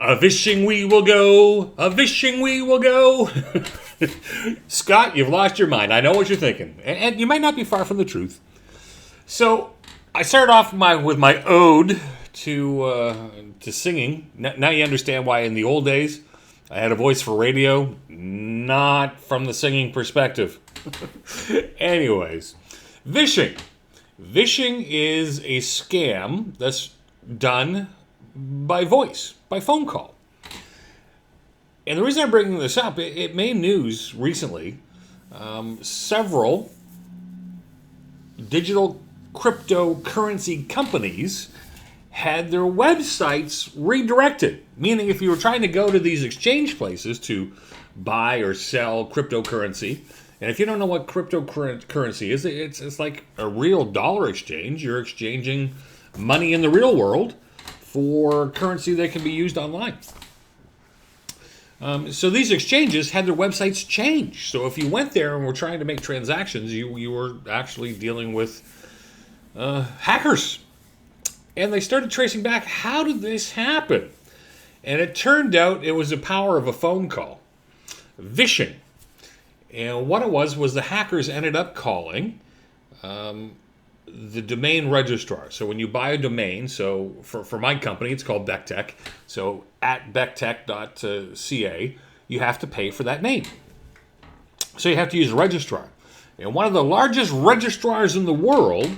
A vishing we will go, a vishing we will go. Scott, you've lost your mind. I know what you're thinking. And you might not be far from the truth. So I started off with my ode to singing. Now you understand why in the old days I had a voice for radio, not from the singing perspective. Anyways, vishing. Vishing is a scam that's done by voice, by phone call. And the reason I'm bringing this up, it made news recently. Several digital cryptocurrency companies had their websites redirected. Meaning if you were trying to go to these exchange places to buy or sell cryptocurrency, and if you don't know what cryptocurrency is, it's like a real dollar exchange. You're exchanging money in the real world for currency that can be used online. So these exchanges had their websites changed. So if you went there and were trying to make transactions, you were actually dealing with hackers. And they started tracing back, how did this happen? And it turned out it was the power of a phone call. Vishing. And what it was the hackers ended up calling the domain registrar. So when you buy a domain, so for my company, it's called BeckTech. So at becktech.ca, you have to pay for that name. So you have to use a registrar. And one of the largest registrars in the world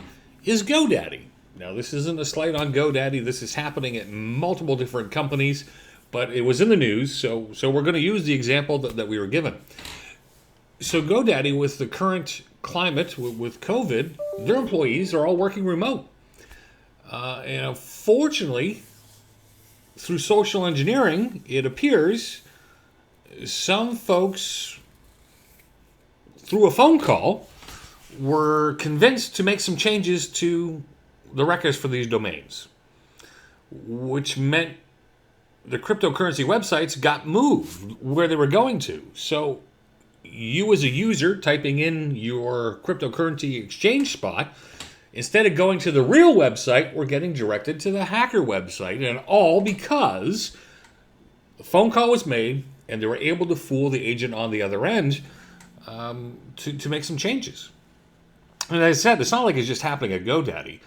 is GoDaddy. Now, this isn't a slight on GoDaddy. This is happening at multiple different companies, but it was in the news, so we're going to use the example that we were given. So GoDaddy, with the current climate, with COVID, their employees are all working remote. And unfortunately, through social engineering, it appears some folks, through a phone call, were convinced to make some changes to the records for these domains, which meant the cryptocurrency websites got moved where they were going to. So you as a user typing in your cryptocurrency exchange spot, instead of going to the real website, we're getting directed to the hacker website, and all because the phone call was made and they were able to fool the agent on the other end to make some changes. And as I said, it's not like it's just happening at GoDaddy.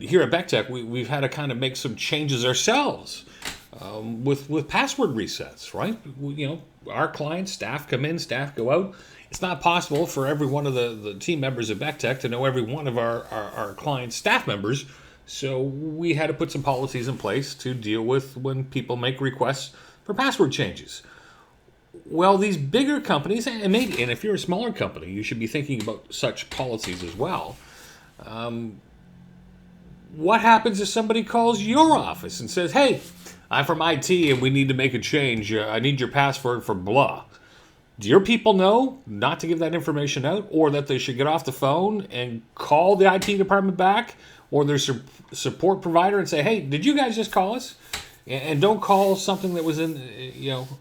Here at BeckTech, we've had to kind of make some changes ourselves with password resets, right? Our clients, staff come in, staff go out. It's not possible for every one of the team members of BeckTech to know every one of our clients' staff members. So we had to put some policies in place to deal with when people make requests for password changes. Well, these bigger companies, and if you're a smaller company, you should be thinking about such policies as well. What happens if somebody calls your office and says, hey, I'm from IT and we need to make a change. I need your password for blah. Do your people know not to give that information out, or that they should get off the phone and call the IT department back or their support provider and say, hey, did you guys just call us? And don't call something that was in,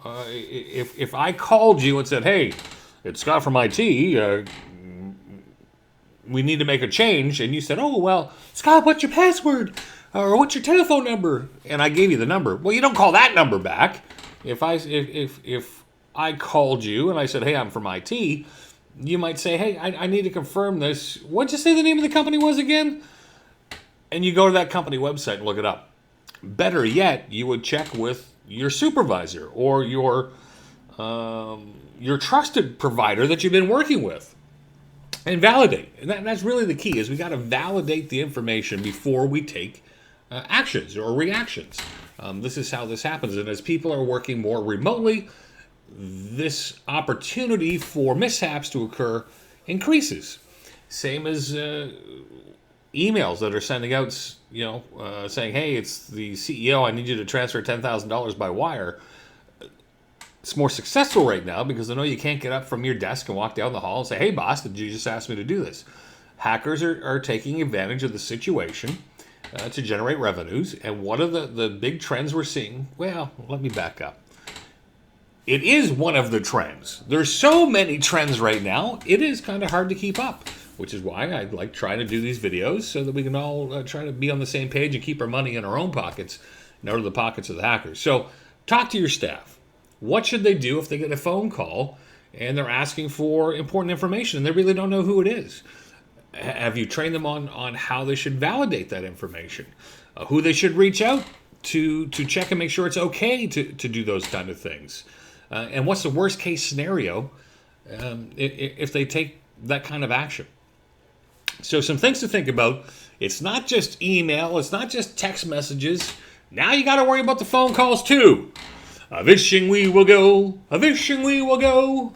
if I called you and said, hey, it's Scott from IT, we need to make a change, and you said, oh, well, Scott, what's your password? Or what's your telephone number? And I gave you the number. Well, you don't call that number back. If I called you and I said, hey, I'm from IT, you might say, hey, I need to confirm this. What'd you say the name of the company was again? And you go to that company website and look it up. Better yet, you would check with your supervisor or your trusted provider that you've been working with and validate. And that's really the key, is we got to validate the information before we take actions or reactions. This is how this happens. And as people are working more remotely, this opportunity for mishaps to occur increases. Same as emails that are sending out, saying, hey, it's the CEO, I need you to transfer $10,000 by wire. It's more successful right now because I know you can't get up from your desk and walk down the hall and say, hey, boss, did you just ask me to do this? Hackers are taking advantage of the situation to generate revenues. And one of the big trends we're seeing, well, let me back up. It is one of the trends. There's so many trends right now, it is kind of hard to keep up, which is why I like trying to do these videos so that we can all try to be on the same page and keep our money in our own pockets and out of the pockets of the hackers. So talk to your staff. What should they do if they get a phone call and they're asking for important information and they really don't know who it is? Have you trained them on how they should validate that information? Who they should reach out to check and make sure it's okay to do those kind of things? And what's the worst case scenario if they take that kind of action? So some things to think about. It's not just email. It's not just text messages. Now you got to worry about the phone calls too. A Vishing we will go. A Vishing we will go.